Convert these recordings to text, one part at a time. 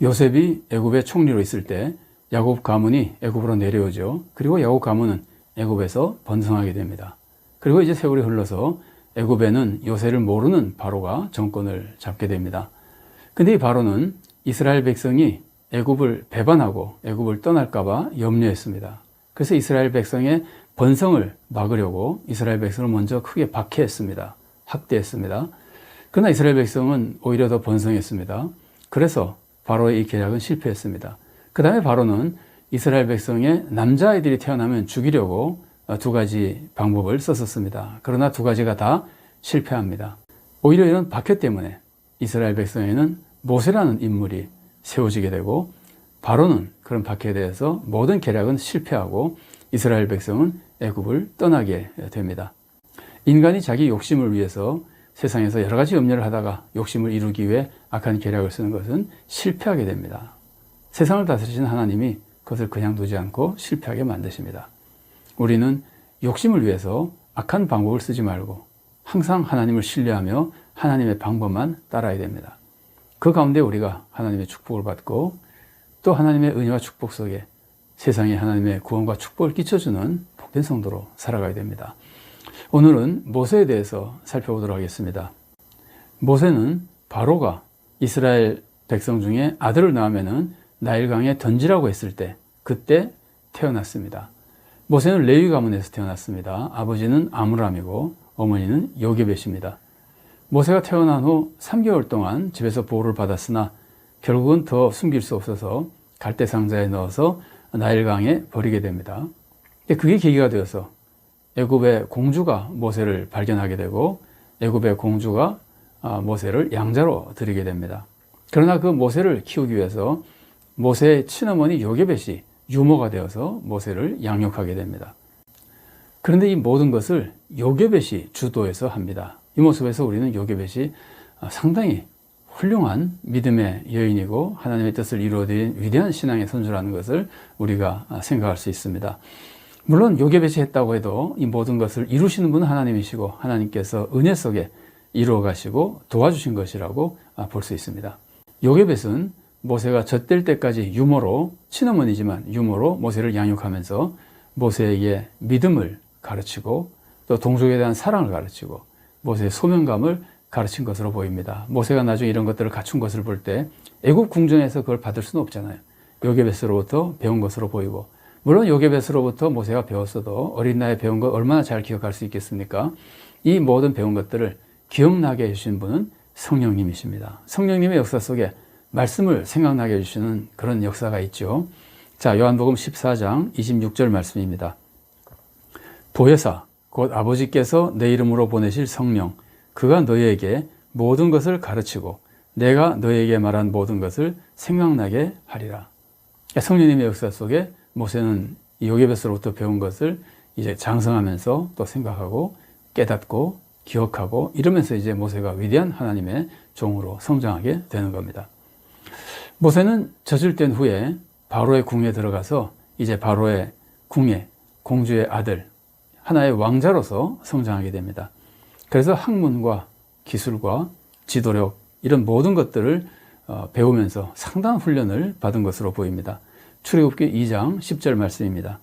요셉이 애굽의 총리로 있을 때 야곱 가문이 애굽으로 내려오죠. 그리고 야곱 가문은 애굽에서 번성하게 됩니다. 그리고 이제 세월이 흘러서 애굽에는 요셉을 모르는 바로가 정권을 잡게 됩니다. 근데 이 바로는 이스라엘 백성이 애굽을 배반하고 애굽을 떠날까 봐 염려했습니다. 그래서 이스라엘 백성의 번성을 막으려고 이스라엘 백성을 먼저 크게 박해했습니다. 학대했습니다. 그러나 이스라엘 백성은 오히려 더 번성했습니다. 그래서 바로의 이 계략은 실패했습니다. 그 다음에 바로는 이스라엘 백성의 남자아이들이 태어나면 죽이려고 두 가지 방법을 썼었습니다. 그러나 두 가지가 다 실패합니다. 오히려 이런 박해 때문에 이스라엘 백성에는 모세라는 인물이 세워지게 되고 바로는 그런 박해에 대해서 모든 계략은 실패하고 이스라엘 백성은 애굽을 떠나게 됩니다. 인간이 자기 욕심을 위해서 세상에서 여러 가지 염려를 하다가 욕심을 이루기 위해 악한 계략을 쓰는 것은 실패하게 됩니다. 세상을 다스리시는 하나님이 그것을 그냥 두지 않고 실패하게 만드십니다. 우리는 욕심을 위해서 악한 방법을 쓰지 말고 항상 하나님을 신뢰하며 하나님의 방법만 따라야 됩니다. 그 가운데 우리가 하나님의 축복을 받고 또 하나님의 은혜와 축복 속에 세상에 하나님의 구원과 축복을 끼쳐주는 복된 성도로 살아가야 됩니다. 오늘은 모세에 대해서 살펴보도록 하겠습니다. 모세는 바로가 이스라엘 백성 중에 아들을 낳으면 나일강에 던지라고 했을 때 그때 태어났습니다. 모세는 레위 가문에서 태어났습니다. 아버지는 아므람이고 어머니는 요게벳입니다. 모세가 태어난 후 3개월 동안 집에서 보호를 받았으나 결국은 더 숨길 수 없어서 갈대 상자에 넣어서 나일강에 버리게 됩니다. 그게 계기가 되어서 애굽의 공주가 모세를 발견하게 되고 애굽의 공주가 모세를 양자로 드리게 됩니다. 그러나 그 모세를 키우기 위해서 모세의 친어머니 요게벳이 유모가 되어서 모세를 양육하게 됩니다. 그런데 이 모든 것을 요게벳이 주도해서 합니다. 이 모습에서 우리는 요게벳이 상당히 훌륭한 믿음의 여인이고 하나님의 뜻을 이루어드린 위대한 신앙의 선조라는 것을 우리가 생각할 수 있습니다. 물론 요게벳이 했다고 해도 이 모든 것을 이루시는 분은 하나님이시고 하나님께서 은혜 속에 이루어 가시고 도와주신 것이라고 볼 수 있습니다. 요게벳은 모세가 젖될 때까지 유모로, 친어머니지만 유모로 모세를 양육하면서 모세에게 믿음을 가르치고 또 동족에 대한 사랑을 가르치고 모세의 소명감을 가르친 것으로 보입니다. 모세가 나중에 이런 것들을 갖춘 것을 볼 때 애굽 궁정에서 그걸 받을 수는 없잖아요. 요게벳으로부터 배운 것으로 보이고 물론 요게벳으로부터 모세가 배웠어도 어린 나이에 배운 것 얼마나 잘 기억할 수 있겠습니까? 이 모든 배운 것들을 기억나게 해주신 분은 성령님이십니다. 성령님의 역사 속에 말씀을 생각나게 해주시는 그런 역사가 있죠. 자, 요한복음 14장 26절 말씀입니다. 보혜사 곧 아버지께서 내 이름으로 보내실 성령 그가 너희에게 모든 것을 가르치고 내가 너희에게 말한 모든 것을 생각나게 하리라. 성령님의 역사 속에 모세는 요게벳으로부터 배운 것을 이제 장성하면서 또 생각하고 깨닫고 기억하고 이러면서 이제 모세가 위대한 하나님의 종으로 성장하게 되는 겁니다. 모세는 젖을 뗀 후에 바로의 궁에 들어가서 이제 바로의 궁에 공주의 아들, 하나의 왕자로서 성장하게 됩니다. 그래서 학문과 기술과 지도력 이런 모든 것들을 배우면서 상당한 훈련을 받은 것으로 보입니다. 출애굽기 2장 10절 말씀입니다.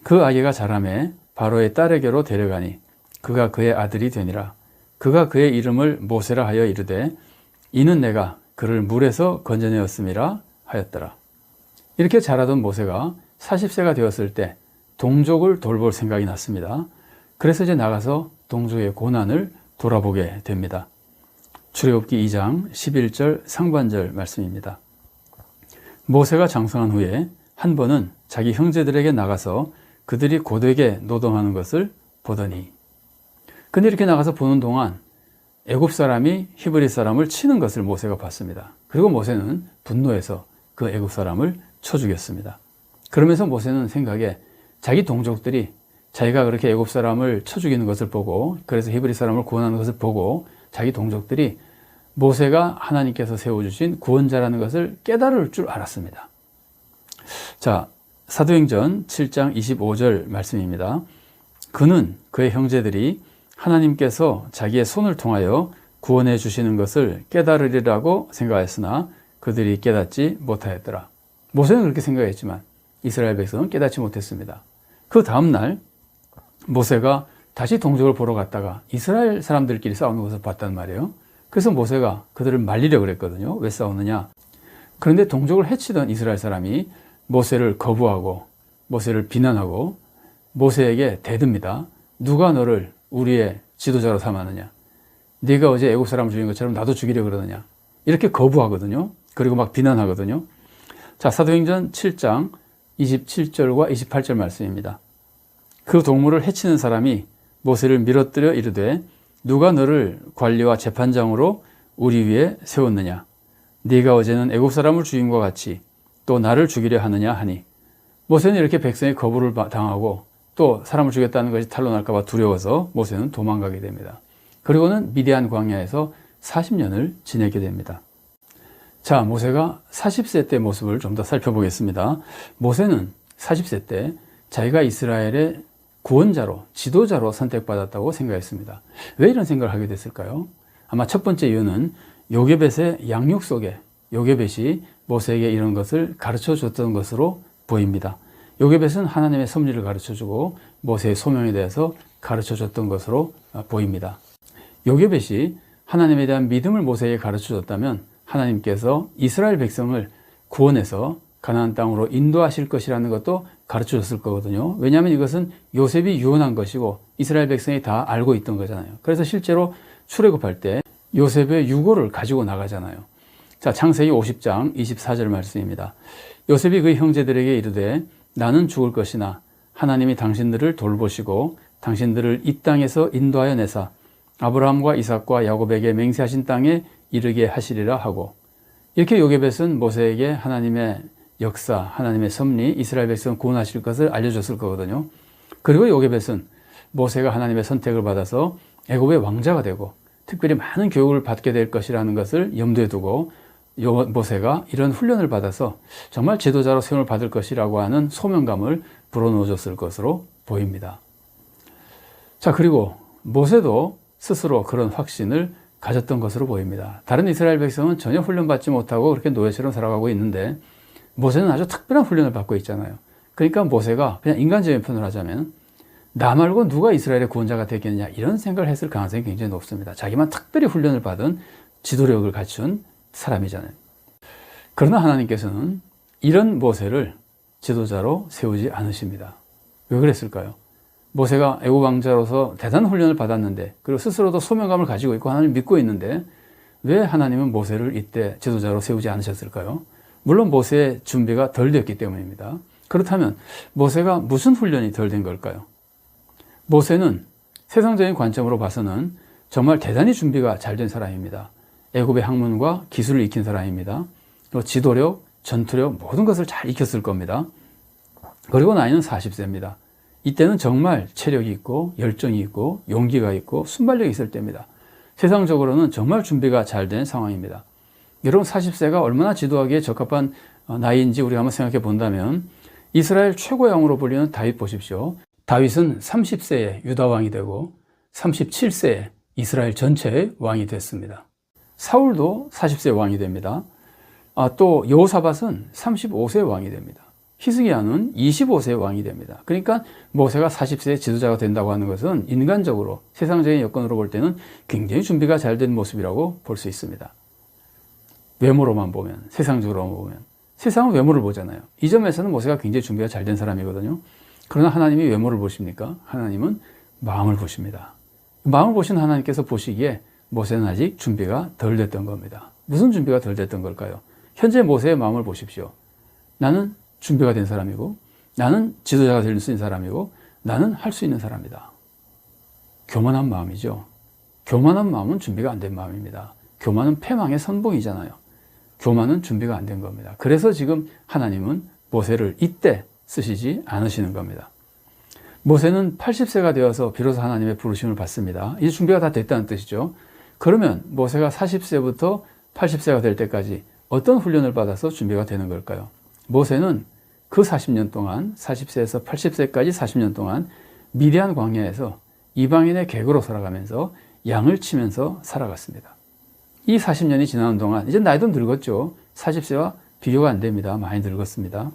그 아기가 자라매 바로의 딸에게로 데려가니 그가 그의 아들이 되니라. 그가 그의 이름을 모세라 하여 이르되 이는 내가 그를 물에서 건져내었음이라 하였더라. 이렇게 자라던 모세가 40세가 되었을 때 동족을 돌볼 생각이 났습니다. 그래서 이제 나가서 동족의 고난을 돌아보게 됩니다. 출애굽기 2장 11절 상반절 말씀입니다. 모세가 장성한 후에 한 번은 자기 형제들에게 나가서 그들이 고되게 노동하는 것을 보더니 근데 이렇게 나가서 보는 동안 애굽 사람이 히브리 사람을 치는 것을 모세가 봤습니다. 그리고 모세는 분노해서 그 애굽 사람을 쳐 죽였습니다. 그러면서 모세는 생각에 자기 동족들이 자기가 그렇게 애굽 사람을 쳐 죽이는 것을 보고 그래서 히브리 사람을 구원하는 것을 보고 자기 동족들이 모세가 하나님께서 세워주신 구원자라는 것을 깨달을 줄 알았습니다. 자, 사도행전 7장 25절 말씀입니다. 그는 그의 형제들이 하나님께서 자기의 손을 통하여 구원해 주시는 것을 깨달으리라고 생각하였으나 그들이 깨닫지 못하였더라. 모세는 그렇게 생각했지만 이스라엘 백성은 깨닫지 못했습니다. 그 다음날 모세가 다시 동족을 보러 갔다가 이스라엘 사람들끼리 싸우는 것을 봤단 말이에요. 그래서 모세가 그들을 말리려고 그랬거든요. 왜 싸우느냐? 그런데 동족을 해치던 이스라엘 사람이 모세를 거부하고 모세를 비난하고 모세에게 대듭니다. 누가 너를 우리의 지도자로 삼았느냐? 네가 어제 애국 사람을 죽인 것처럼 나도 죽이려고 그러느냐? 이렇게 거부하거든요. 그리고 막 비난하거든요. 자, 사도행전 7장 27절과 28절 말씀입니다. 그 동물을 해치는 사람이 모세를 밀어뜨려 이르되 누가 너를 관리와 재판장으로 우리 위에 세웠느냐? 네가 어제는 애국 사람을 죽인과 같이 또 나를 죽이려 하느냐 하니 모세는 이렇게 백성의 거부를 당하고 또 사람을 죽였다는 것이 탄로날까 봐 두려워서 모세는 도망가게 됩니다. 그리고는 미디안 광야에서 40년을 지내게 됩니다. 자, 모세가 40세 때 모습을 좀 더 살펴보겠습니다. 모세는 40세 때 자기가 이스라엘의 구원자로, 지도자로 선택받았다고 생각했습니다. 왜 이런 생각을 하게 됐을까요? 아마 첫 번째 이유는 요게벳의 양육 속에 요게벳이 모세에게 이런 것을 가르쳐 줬던 것으로 보입니다. 요게벳은 하나님의 섭리를 가르쳐 주고 모세의 소명에 대해서 가르쳐 줬던 것으로 보입니다. 요게벳이 하나님에 대한 믿음을 모세에게 가르쳐 줬다면 하나님께서 이스라엘 백성을 구원해서 가나안 땅으로 인도하실 것이라는 것도 가르쳐 줬을 거거든요. 왜냐하면 이것은 요셉이 유언한 것이고 이스라엘 백성이 다 알고 있던 거잖아요. 그래서 실제로 출애굽할 때 요셉의 유고를 가지고 나가잖아요. 자, 창세기 50장 24절 말씀입니다. 요셉이 그 형제들에게 이르되 나는 죽을 것이나 하나님이 당신들을 돌보시고 당신들을 이 땅에서 인도하여 내사 아브라함과 이삭과 야곱에게 맹세하신 땅에 이르게 하시리라 하고, 이렇게 요게벳은 모세에게 하나님의 역사, 하나님의 섭리, 이스라엘 백성 구원하실 것을 알려줬을 거거든요. 그리고 요게벳은 모세가 하나님의 선택을 받아서 애굽의 왕자가 되고 특별히 많은 교육을 받게 될 것이라는 것을 염두에 두고 모세가 이런 훈련을 받아서 정말 지도자로 세움을 받을 것이라고 하는 소명감을 불어넣어줬을 것으로 보입니다. 자, 그리고 모세도 스스로 그런 확신을 가졌던 것으로 보입니다. 다른 이스라엘 백성은 전혀 훈련받지 못하고 그렇게 노예처럼 살아가고 있는데 모세는 아주 특별한 훈련을 받고 있잖아요. 그러니까 모세가 그냥 인간적인 표현을 하자면 나 말고 누가 이스라엘의 구원자가 되겠냐 이런 생각을 했을 가능성이 굉장히 높습니다. 자기만 특별히 훈련을 받은 지도력을 갖춘 사람이잖아요. 그러나 하나님께서는 이런 모세를 지도자로 세우지 않으십니다. 왜 그랬을까요? 모세가 애굽 왕자로서 대단한 훈련을 받았는데 그리고 스스로도 소명감을 가지고 있고 하나님을 믿고 있는데 왜 하나님은 모세를 이때 지도자로 세우지 않으셨을까요? 물론 모세의 준비가 덜 됐기 때문입니다. 그렇다면 모세가 무슨 훈련이 덜 된 걸까요? 모세는 세상적인 관점으로 봐서는 정말 대단히 준비가 잘 된 사람입니다. 애굽의 학문과 기술을 익힌 사람입니다. 그리고 지도력, 전투력 모든 것을 잘 익혔을 겁니다. 그리고 나이는 40세입니다. 이때는 정말 체력이 있고 열정이 있고 용기가 있고 순발력이 있을 때입니다. 세상적으로는 정말 준비가 잘 된 상황입니다. 여러분 40세가 얼마나 지도하기에 적합한 나이인지 우리가 한번 생각해 본다면 이스라엘 최고의 왕으로 불리는 다윗 보십시오. 다윗은 30세에 유다 왕이 되고 37세에 이스라엘 전체의 왕이 됐습니다. 사울도 40세 왕이 됩니다. 또 여호사밧은 35세 왕이 됩니다. 히스기야는 25세 왕이 됩니다. 그러니까 모세가 40세의 지도자가 된다고 하는 것은 인간적으로 세상적인 여건으로 볼 때는 굉장히 준비가 잘 된 모습이라고 볼 수 있습니다. 외모로만 보면, 세상적으로만 보면. 세상은 외모를 보잖아요. 이 점에서는 모세가 굉장히 준비가 잘 된 사람이거든요. 그러나 하나님이 외모를 보십니까? 하나님은 마음을 보십니다. 마음을 보신 하나님께서 보시기에 모세는 아직 준비가 덜 됐던 겁니다. 무슨 준비가 덜 됐던 걸까요? 현재 모세의 마음을 보십시오. 나는 준비가 된 사람이고 나는 지도자가 될 수 있는 사람이고 나는 할 수 있는 사람이다. 교만한 마음이죠. 교만한 마음은 준비가 안 된 마음입니다. 교만은 패망의 선봉이잖아요. 교만은 준비가 안 된 겁니다. 그래서 지금 하나님은 모세를 이때 쓰시지 않으시는 겁니다. 모세는 80세가 되어서 비로소 하나님의 부르심을 받습니다. 이제 준비가 다 됐다는 뜻이죠. 그러면 모세가 40세부터 80세가 될 때까지 어떤 훈련을 받아서 준비가 되는 걸까요? 모세는 그 40년 동안 40세에서 80세까지 40년 동안 미디안 광야에서 이방인의 객으로 살아가면서 양을 치면서 살아갔습니다. 이 40년이 지나는 동안 이제 나이도 늙었죠. 40세와 비교가 안 됩니다. 많이 늙었습니다.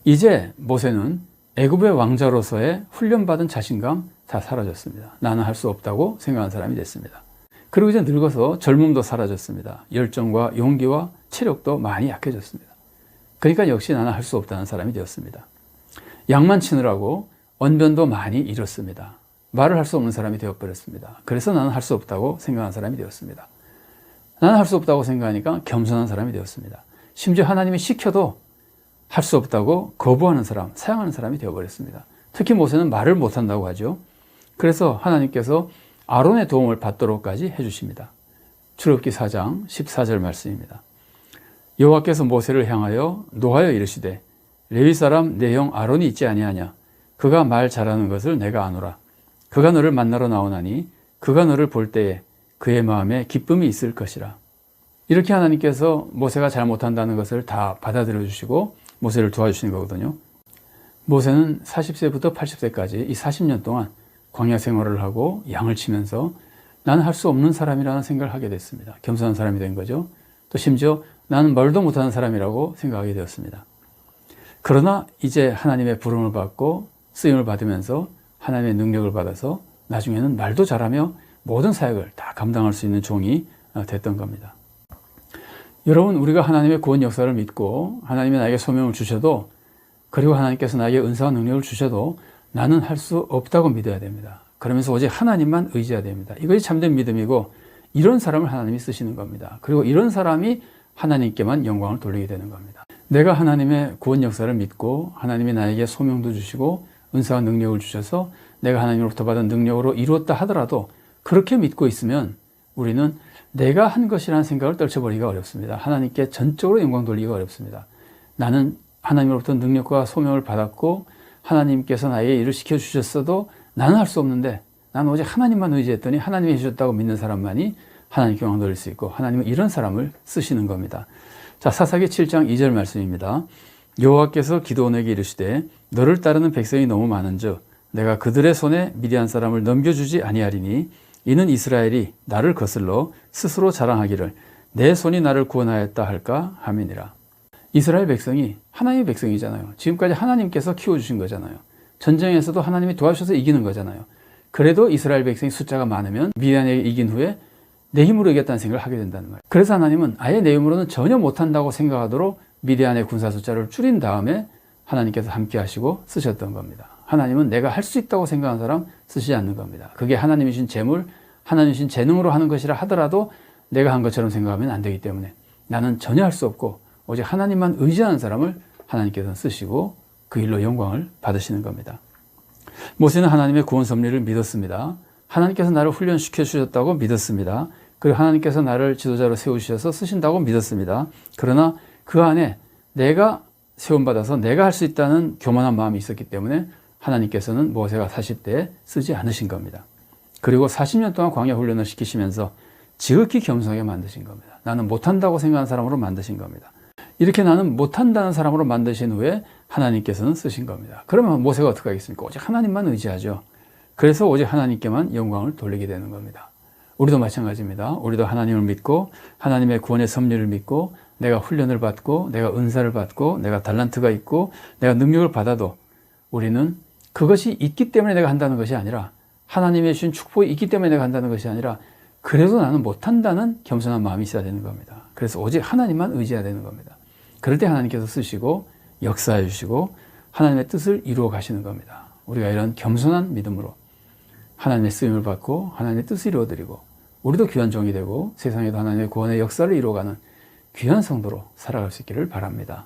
이제 모세는 애굽의 왕자로서의 훈련받은 자신감 다 사라졌습니다. 나는 할 수 없다고 생각하는 사람이 됐습니다. 그리고 이제 늙어서 젊음도 사라졌습니다. 열정과 용기와 체력도 많이 약해졌습니다. 그러니까 역시 나는 할 수 없다는 사람이 되었습니다. 양만 치느라고 언변도 많이 잃었습니다. 말을 할 수 없는 사람이 되어버렸습니다. 그래서 나는 할 수 없다고 생각하는 사람이 되었습니다. 나는 할 수 없다고 생각하니까 겸손한 사람이 되었습니다. 심지어 하나님이 시켜도 할 수 없다고 거부하는 사람, 사양하는 사람이 되어버렸습니다. 특히 모세는 말을 못한다고 하죠. 그래서 하나님께서 아론의 도움을 받도록까지 해주십니다. 출애굽기 4장 14절 말씀입니다. 여호와께서 모세를 향하여 노하여 이르시되 레위 사람 내 형 아론이 있지 아니하냐. 그가 말 잘하는 것을 내가 아노라. 그가 너를 만나러 나오나니 그가 너를 볼 때에 그의 마음에 기쁨이 있을 것이라. 이렇게 하나님께서 모세가 잘 못한다는 것을 다 받아들여 주시고 모세를 도와주시는 거거든요. 모세는 40세부터 80세까지 이 40년 동안 광야 생활을 하고 양을 치면서 나는 할 수 없는 사람이라는 생각을 하게 됐습니다. 겸손한 사람이 된 거죠. 또 심지어 나는 말도 못하는 사람이라고 생각하게 되었습니다. 그러나 이제 하나님의 부름을 받고 쓰임을 받으면서 하나님의 능력을 받아서 나중에는 말도 잘하며 모든 사역을 다 감당할 수 있는 종이 됐던 겁니다. 여러분, 우리가 하나님의 구원 역사를 믿고 하나님이 나에게 소명을 주셔도, 그리고 하나님께서 나에게 은사와 능력을 주셔도 나는 할 수 없다고 믿어야 됩니다. 그러면서 오직 하나님만 의지해야 됩니다. 이것이 참된 믿음이고 이런 사람을 하나님이 쓰시는 겁니다. 그리고 이런 사람이 하나님께만 영광을 돌리게 되는 겁니다. 내가 하나님의 구원 역사를 믿고 하나님이 나에게 소명도 주시고 은사와 능력을 주셔서 내가 하나님으로부터 받은 능력으로 이루었다 하더라도 그렇게 믿고 있으면 우리는 내가 한 것이라는 생각을 떨쳐버리기가 어렵습니다. 하나님께 전적으로 영광 돌리기가 어렵습니다. 나는 하나님으로부터 능력과 소명을 받았고 하나님께서 나에게 일을 시켜주셨어도 나는 할 수 없는데 나는 오직 하나님만 의지했더니 하나님이 해주셨다고 믿는 사람만이 하나님께 영광 돌릴 수 있고 하나님은 이런 사람을 쓰시는 겁니다. 자, 사사기 7장 2절 말씀입니다. 여호와께서 기드온에게 이르시되 너를 따르는 백성이 너무 많은즉 내가 그들의 손에 미디안 사람을 넘겨주지 아니하리니 이는 이스라엘이 나를 거슬러 스스로 자랑하기를 내 손이 나를 구원하였다 할까 함이니라. 이스라엘 백성이 하나님의 백성이잖아요. 지금까지 하나님께서 키워주신 거잖아요. 전쟁에서도 하나님이 도와주셔서 이기는 거잖아요. 그래도 이스라엘 백성이 숫자가 많으면 미디안에게 이긴 후에 내 힘으로 이겼다는 생각을 하게 된다는 거예요. 그래서 하나님은 아예 내 힘으로는 전혀 못한다고 생각하도록 미디안의 군사 숫자를 줄인 다음에 하나님께서 함께 하시고 쓰셨던 겁니다. 하나님은 내가 할 수 있다고 생각하는 사람 쓰시지 않는 겁니다. 그게 하나님이 주신 재물, 하나님이 주신 재능으로 하는 것이라 하더라도 내가 한 것처럼 생각하면 안 되기 때문에 나는 전혀 할 수 없고 오직 하나님만 의지하는 사람을 하나님께서 쓰시고 그 일로 영광을 받으시는 겁니다. 모세는 하나님의 구원 섭리를 믿었습니다. 하나님께서 나를 훈련시켜 주셨다고 믿었습니다. 그리고 하나님께서 나를 지도자로 세우셔서 쓰신다고 믿었습니다. 그러나 그 안에 내가 세움받아서 내가 할 수 있다는 교만한 마음이 있었기 때문에 하나님께서는 모세가 40대에 쓰지 않으신 겁니다. 그리고 40년 동안 광야 훈련을 시키시면서 지극히 겸손하게 만드신 겁니다. 나는 못한다고 생각하는 사람으로 만드신 겁니다. 이렇게 나는 못한다는 사람으로 만드신 후에 하나님께서는 쓰신 겁니다. 그러면 모세가 어떻게 하겠습니까? 오직 하나님만 의지하죠. 그래서 오직 하나님께만 영광을 돌리게 되는 겁니다. 우리도 마찬가지입니다. 우리도 하나님을 믿고 하나님의 구원의 섭리를 믿고 내가 훈련을 받고 내가 은사를 받고 내가 달란트가 있고 내가 능력을 받아도 우리는 그것이 있기 때문에 내가 한다는 것이 아니라 하나님의 주신 축복이 있기 때문에 내가 한다는 것이 아니라 그래도 나는 못한다는 겸손한 마음이 있어야 되는 겁니다. 그래서 오직 하나님만 의지해야 되는 겁니다. 그럴 때 하나님께서 쓰시고 역사해 주시고 하나님의 뜻을 이루어 가시는 겁니다. 우리가 이런 겸손한 믿음으로 하나님의 쓰임을 받고 하나님의 뜻을 이루어드리고 우리도 귀한 종이 되고 세상에도 하나님의 구원의 역사를 이루어가는 귀한 성도로 살아갈 수 있기를 바랍니다.